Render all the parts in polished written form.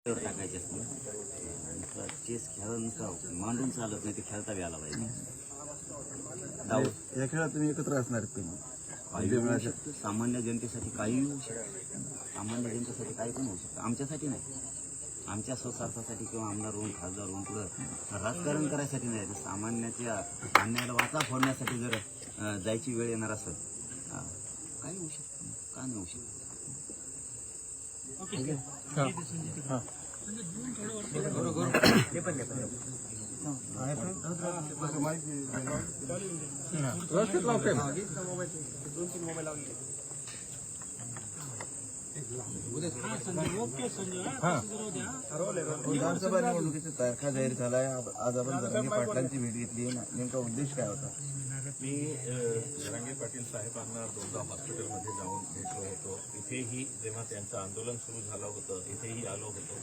टाकायचे असते नुसतं चेस खेळ नुसतं मांडून चालत नाही, ते खेळता बी आला पाहिजे. डाव या खेळात तुम्ही एकत्र असणार तुम्ही काही होऊ शकतं, सामान्य जनतेसाठी काही होऊ शकतं, सामान्य जनतेसाठी काही पण होऊ शकतं, आमच्यासाठी नाही, आमच्या स्वस्वार्थासाठी किंवा आमदार होऊन खासदार होऊन पुढं राजकारण करायसाठी नाही, तर सामान्याच्या अन्यायाला वाचा फोडण्यासाठी जर जायची वेळ येणार असेल काही होऊ शकतं, का नाही होऊ शकतं. विधानसभा निवडणुकीचा तारखा जाहीर झालाय. आज आपण जरांगे पाटलांची भेट घेतली, नेमका उद्देश काय होता? मी जरांगे पाटील साहेबांना दोनदा हॉस्पिटलमध्ये जाऊन भेटलो होतो. इथेही जेव्हा त्यांचं आंदोलन सुरू झालं होतं इथेही आलो होतो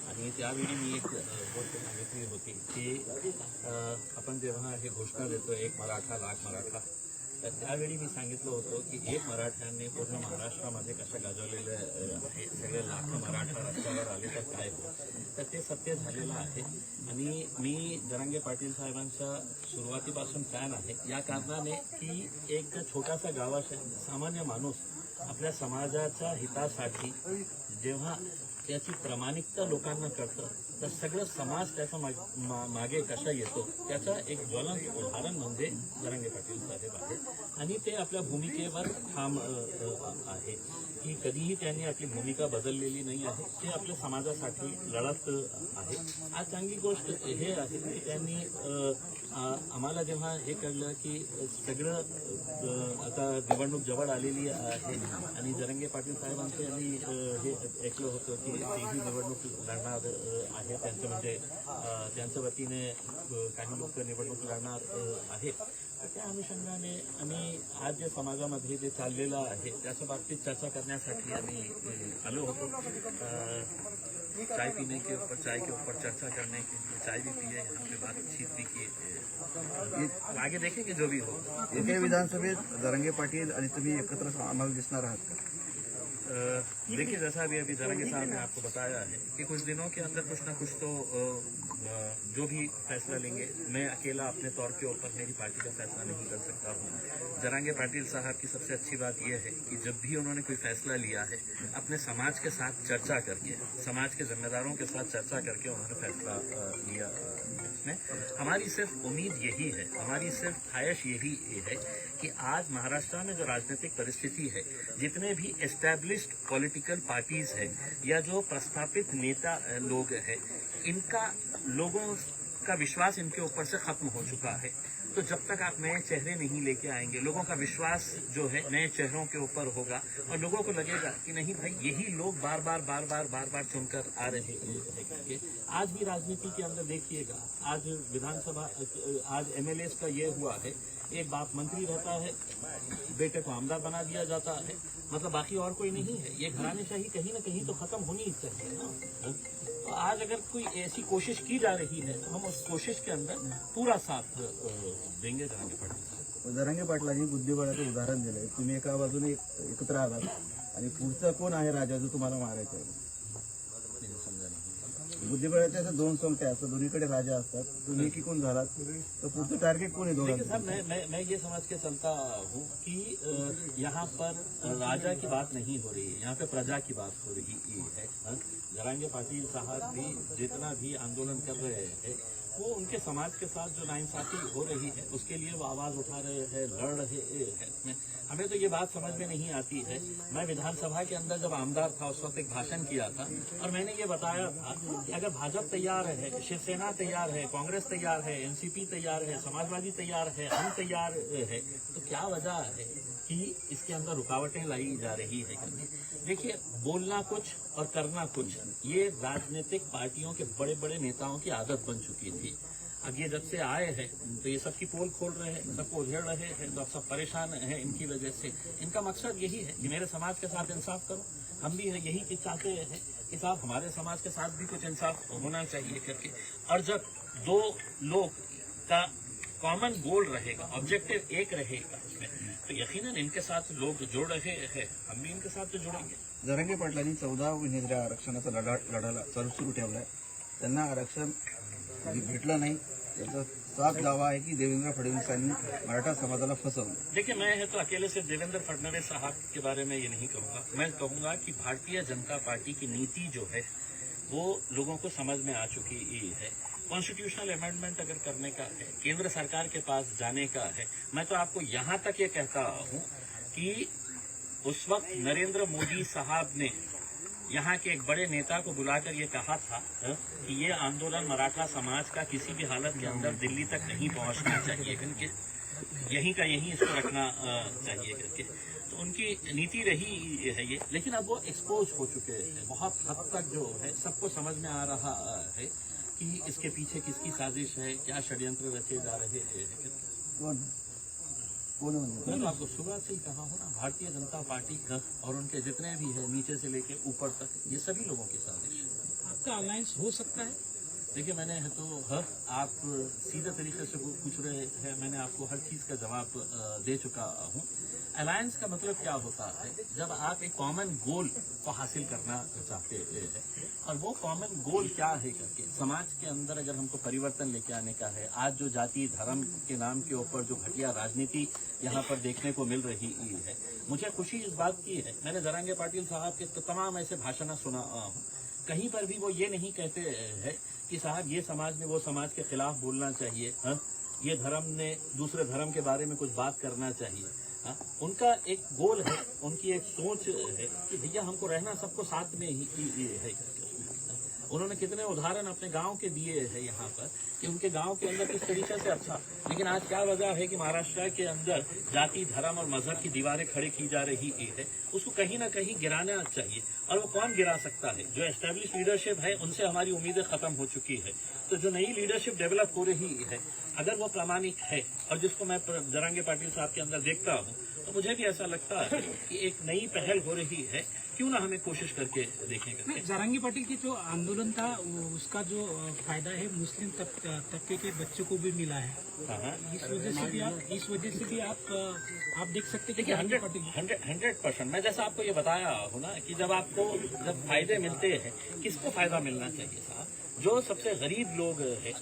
आणि त्यावेळी मी एक गोष्ट सांगितली होती की आपण जेव्हा हे घोषणा देतो एक मराठा लाख मराठा, तर त्यावेळी मी सांगितलं होतं की एक मराठ्यांनी पूर्ण महाराष्ट्रामध्ये कशा गाजवलेलं आहे, सगळे लाख मराठा रस्त्यावर आले तर काय हो, तर ते सत्य झालेलं आहे. आणि मी जरांगे पाटील साहेबांच्या सुरुवातीपासून फॅन आहे या कारणाने की एक छोटासा गावाचा सामान्य माणूस आपल्या समाजाच्या हितासाठी जेव्हा त्याची प्रामाणिकता लोकांना कळतं तर सगळं समाज त्याचा मागे कसा येतो त्याचा एक ज्वलंत उदाहरण म्हणजे जरांगे पाटील साहेब आहे. आणि ते आपल्या भूमिकेवर ठाम आहे की कधीही त्यांनी आपली भूमिका बदललेली नाही आहे, ते आपल्या समाजासाठी लढत आहे. आज चांगली गोष्ट हे आहे की त्यांनी आम्हाला जेव्हा हे कळलं की सगळं आता निवडणूक जवळ आलेली आहे आणि जरांगे पाटील साहेबांचे आम्ही हे ऐकलं होतं की तेही निवडणूक लढणार आहे, त्यांचं म्हणजे त्यांच्या वतीने काही लोक निवडणूक लढणार आहे. त्या अनुषंगाने आम्ही आज जे समाजामध्ये जे चाललेलं आहे त्याच्या बाबतीत चर्चा करण्यासाठी आम्ही आलो होतो. चाय पीने के ऊपर, चाय के ऊपर चर्चा करने के लिए चाय भी पिए, यहाँ पे बातचीत भी की, आगे देखेंगे जो भी हो. येत्या विधानसभेत जरांगे पाटील आणि तुम्ही एकत्र आम्हाला दिसणार आहात का? देखिए जैसा अभी जरांगे साहब ने आपको बताया है कि कुछ दिनों के अंदर कुछ ना कुछ तो जो भी फैसला लेंगे, मैं अकेला अपने तौर के ऊपर मेरी पार्टी का फैसला नहीं कर सकता हूँ. जरांगे पाटिल साहब की सबसे अच्छी बात यह है कि जब भी उन्होंने कोई फैसला लिया है अपने समाज के साथ चर्चा करके, समाज के जिम्मेदारों के साथ चर्चा करके उन्होंने फैसला लिया. इसमें हमारी सिर्फ उम्मीद यही है, हमारी सिर्फ ख्वाहिश यही है कि आज महाराष्ट्र में जो राजनीतिक परिस्थिति है, जितने भी एस्टैब्लिश्ड पॉलिटिकल पार्टीज है या जो प्रस्थापित नेता लोग हैं, इनका लोगों का विश्वास इनके ऊपर से खत्म हो चुका है. तो जब तक आप नए चेहरे नहीं लेके आएंगे, लोगों का विश्वास जो है नए चेहरों के ऊपर होगा और लोगों को लगेगा कि नहीं भाई यही लोग बार बार चुनकर आ रहे हैं. आज भी राजनीति के अंदर देखिएगा, आज विधानसभा, आज एमएलए का ये हुआ है, एक बाप मंत्री रहता है, बेटे को आमदार बना दिया जाता है, मतलब बाकी और कोई नहीं है. ये घरानेशाही कहीं ना कहीं तो खत्म होनी ही चाहिए ना. तो आज अगर कोई ऐसी कोशिश की जा रही है तो हम उस कोशिश के अंदर पूरा साथ देंगे. जरांगे पाटलांनी बुद्धिबळाचं उदाहरण दिलंय. तुम्ही एका बाजूने एकत्र आलात आणि पुढचा कोण आहे राजा जो तुम्हाला मारायचा आहे? बुद्धिबळाच्या असं दोन संख्या असतात, दोन्हीकडे राजा असतात, तुम्ही की कोण झालात तर पुढचं टार्गेट कोण आहे दोघांचं? देखिए साहब, मैं ये समझ के चलता हूँ कि यहाँ पर राजा की बात नहीं हो रही है, यहाँ पे प्रजा की बात हो रही है. जरांगे पाटिल साहब भी जितना भी आंदोलन कर रहे हैं वो उनके समाज के साथ जो नाइंसाफी हो रही है उसके लिए वो आवाज उठा रहे हैं, लड़ रहे हैं. हमें तो ये बात समझ में नहीं आती है. मैं विधानसभा के अंदर जब आमदार था उस वक्त एक भाषण किया था और मैंने ये बताया था कि अगर भाजपा तैयार है, शिवसेना तैयार है, कांग्रेस तैयार है, एनसीपी तैयार है, समाजवादी तैयार है, हम तैयार है, तो क्या वजह है कि इसके अंदर रुकावटें लाई जा रही है? देखिए, बोलना कुछ और करना कुछ, ये राजनीतिक पार्टियों के बड़े बड़े नेताओं की आदत बन चुकी थी. अब ये जब से आए हैं तो ये सबकी पोल खोल रहे हैं, सबको उधेड़ रहे हैं, तो अब सब परेशान हैं इनकी वजह से. इनका मकसद यही है कि मेरे समाज के साथ इंसाफ करो. हम भी यही चाहते हैं कि साहब हमारे समाज के साथ भी कुछ इंसाफ होना चाहिए करके. और जब दो लोग का कॉमन गोल रहेगा, ऑब्जेक्टिव एक रहेगा उसमें, तो यकीनन इनके साथ लोग जुड़ रहे हैं, हम भी इनके साथ तो जुड़ेंगे. जरांगे पाटलांनी 14 महिन्याच्या आरक्षणाचा लढा सुरू ठेवलाय. त्यांना आरक्षण भेटलं नाही. त्याचा साफ दावा आहे की देवेंद्र फडणवीसांनी मराठा समाजाला फसवलं. देखिए, मैं तो अकेले से देवेंद्र फडणवीस साहब के बारे में ये नहीं कहूंगा. मैं कहूंगा कि भारतीय जनता पार्टी की नीति जो है वो लोगों को समझ में आ चुकी है. कॉन्स्टिट्यूशनल अमेंडमेंट अगर करने का है, केंद्र सरकार के पास जाने का है, मैं तो आपको यहां तक ये कहता हूं कि उस वक्त नरेंद्र मोदी साहब ने यहाँ के एक बड़े नेता को बुलाकर ये कहा था कि ये आंदोलन मराठा समाज का किसी भी हालत के अंदर दिल्ली तक नहीं पहुंचना चाहिए करके, यहीं का यहीं इसको रखना चाहिए करके. तो उनकी नीति रही है ये. लेकिन अब वो एक्सपोज हो चुके हैं. बहुत हद तक जो है सबको समझ में आ रहा है कि इसके पीछे किसकी साजिश है, क्या षड्यंत्र रचे जा रहे हैं. कोण म्हणजे मैं तो आपको सुबह से ही कहा हूँ ना, भारतीय जनता पार्टी और उनके जितने भी है नीचे से लेके ऊपर तक, ये सभी लोगों की साजिश है. आपका अलायंस हो सकता है? देखिए, मैंने तो आप सीधे तरीके से पूछ रहे हैं, मैंने आपको हर चीज का जवाब दे चुका हूँ. अलायंस का मतलब क्या होता है? जब आप एक कॉमन गोल को हासिल करना चाहते हैं, और वो कॉमन गोल क्या है करके समाज के अंदर अगर हमको परिवर्तन लेके आने का है. आज जो जाति धर्म के नाम के ऊपर जो घटिया राजनीति यहाँ पर देखने को मिल रही है, मुझे खुशी इस बात की है. मैंने जरांगे पाटिल साहब के तमाम ऐसे भाषण सुना हूँ, कहीं पर भी वो ये नहीं कहते हैं कि साहब ये समाज ने वो समाज के खिलाफ बोलना चाहिए, ये धर्म ने दूसरे धर्म के बारे में कुछ बात करना चाहिए. उनका एक गोल है, उनकी एक सोच है कि भैया हमको रहना सबको साथ में ही है. उन्होंने कितने उदाहरण अपने गांव के दिए हैं यहाँ पर कि उनके गांव के अंदर किस तरीके से अच्छा. लेकिन आज क्या वजह है कि महाराष्ट्र के अंदर जाति धर्म और मजहब की दीवारें खड़ी की जा रही है. उसको कहीं ना कहीं गिराना चाहिए. और वो कौन गिरा सकता है? जो एस्टेब्लिश लीडरशिप है, उनसे हमारी उम्मीदें खत्म हो चुकी है. तो जो नई लीडरशिप डेवलप हो रही है, अगर वो प्रामाणिक है और जिसको मैं जरांगे पाटिल साहब के अंदर देखता हूँ, तो मुझे भी ऐसा लगता है कि एक नई पहल हो रही है, क्यों ना हमें कोशिश करके देखेंगे. जरांगी पाटिल की जो आंदोलन था उसका जो फायदा है मुस्लिम तबके के बच्चों को भी मिला है. इस वजह से भी आप देख सकते हैं कि 100%. मैं जैसा आपको ये बताया हूँ ना कि जब फायदे मिलते हैं, किसको फायदा मिलना चाहिए साहब? जो सबसे गरीब लोग हैं.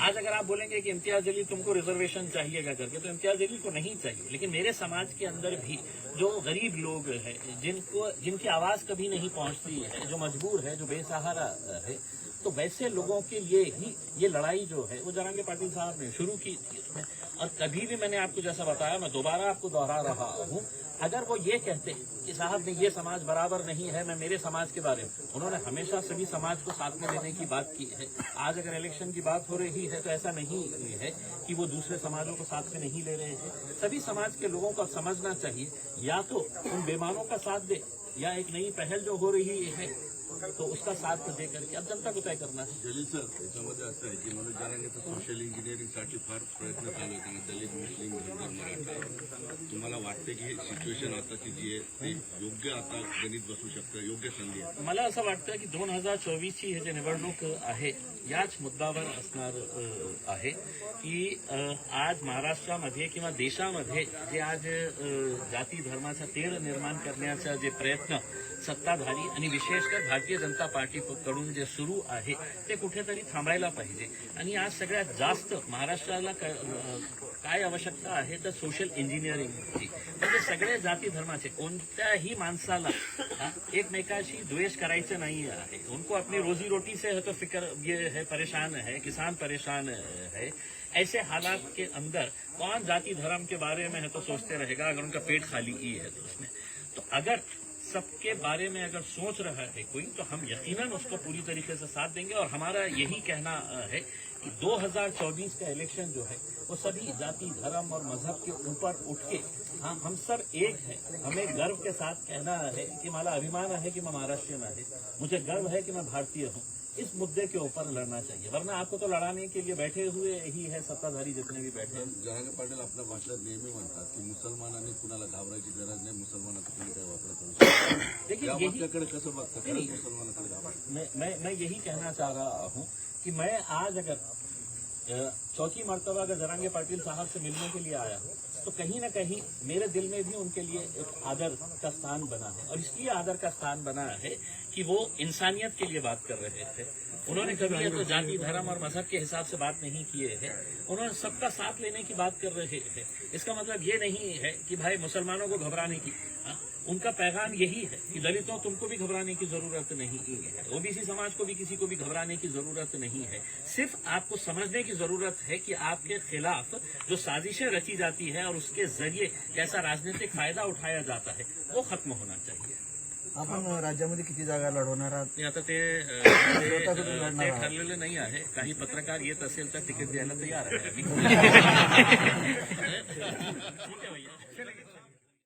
आज अगर आप बोलेंगे कि इम्तियाज अली तुमको रिजर्वेशन चाहिएगा करके, तो इम्तियाज अली को नहीं चाहिए. लेकिन मेरे समाज के अंदर भी जो गरीब लोग हैं, जिनकी आवाज कभी नहीं पहुंचती है, जो मजबूर है, जो बेसहारा है, तो वैसे लोगों के लिए ही ये लड़ाई जो है वो जरांगे पाटिल साहब ने शुरू की थी उसमें. और कभी भी मैंने आपको जैसा बताया, मैं दोबारा आपको दोहरा रहा हूँ, अगर वो ये कहते कि साहब ने ये समाज बराबर नहीं है, मैं मेरे समाज के बारे में, उन्होंने हमेशा सभी समाज को साथ में लेने की बात की है. आज अगर इलेक्शन की बात हो रही है तो ऐसा नहीं है कि वो दूसरे समाजों को साथ में नहीं ले रहे हैं. सभी समाज के लोगों को समझना चाहिए, या तो उन बेमानों का साथ दे, या एक नई पहल जो हो रही है तो उसका साथ दे करके अब जनता को तय करना है. जलील सर, त्याच्यामध्ये असं आहे की मनोज जरांगे तर सोशल इंजिनिअरिंगसाठी फार प्रयत्न चालू आहे. त्यांना दलित, मुस्लिम, धनगर, मराठा, तुम्हाला वाटते की हे सिच्युएशन आताची जी आहे ते योग्य आता गणित बसू शकतं, योग्य संधी आहे? मला असं वाटतं की 2024ची हे जे निवडणूक आहे याच मुद्द्यावर असणार आहे की आज महाराष्ट्रामध्ये किंवा देशामध्ये जे आज जाती धर्माचा तेढ निर्माण करण्याचा जे प्रयत्न सत्ताधारी आणि विशेषकर भारतीय जनता पार्टीकडून जे सुरू आहे ते कुठेतरी थांबायला पाहिजे. आणि आज सगळ्यात जास्त महाराष्ट्राला काय आवश्यकता आहे तर सोशल इंजिनिअरिंगची. म्हणजे सगळे जाती धर्माचे कोणत्याही माणसाला एकमेकाशी द्वेष करायचं नाही आहे. उनको अपनी रोजी रोटी से है तो फिक्र ये है, परेशान है, किसान परेशान है. ऐसे हालात के अंदर कौन जाति धर्म के बारे में है तो सोचते रहेगा अगर उनका पेट खाली ही है तो उसमें. तो अगर सबके बारे में अगर सोच रहा है कोई, तो हम यकीनन उसको पूरी तरीके से साथ देंगे. और हमारा यही कहना है कि 2024 का इलेक्शन जो है वो सभी जाति धर्म और मजहब के ऊपर उठ के, हाँ हम सब एक है. हमें गर्व के साथ कहना है कि मला अभिमान है कि मैं महाराष्ट्रीयन आहे, मुझे गर्व है कि मैं भारतीय हूँ. इस मुद्दे के ऊपर लड़ना चाहिए, वरना आपको तो लड़ाने के लिए बैठे हुए ही है सत्ताधारी जितने भी बैठे हैं. जरांगे पाटील आपल्या भाषणात नेहमी म्हणतात की मुसलमानांनी कुणाला घाबरायची गरज नाही, मुसलमानाचं कोणी काही वापर करू शकतो. देखिए या यही वाक्याकडे कसं बघता? खरंच मुसलमानाकडे घाबरायचं? मैं यही कहना चाह रहा हूँ कि मैं आज अगर चौथी मर्तबा अगर जरांगे पाटिल साहब से मिलने के लिए आया हूँ तो कहीं ना कहीं मेरे दिल में भी उनके लिए एक आदर का स्थान बना है। और इसलिए आदर का स्थान बना है कि वो इंसानियत के लिए बात कर रहे थे। उन्होंने कभी ये तो जाति धर्म और मजहब के हिसाब से बात नहीं किए हैं, उन्होंने सबका साथ लेने की बात कर रहे हैं। इसका मतलब ये नहीं है कि भाई मुसलमानों को घबराने की, उनका पैगाम यही है कि दलितों तुमको भी घबराने की जरूरत नहीं है, ओबीसी समाज को भी किसी को भी घबराने की जरूरत नहीं है। सिर्फ आपको समझने की जरूरत है कि आपके खिलाफ जो साजिशें रची जाती है और उसके जरिए कैसा राजनीतिक फायदा उठाया जाता है वो खत्म होना चाहिए। आपण राज्यामध्ये किती जागा लढवणार आहात? नाही, आता ते ठरलेलं नाही आहे. काही पत्रकार येत असेल तर तिकीट द्यायला तयार आहे आम्ही. ठीक आहे भैया.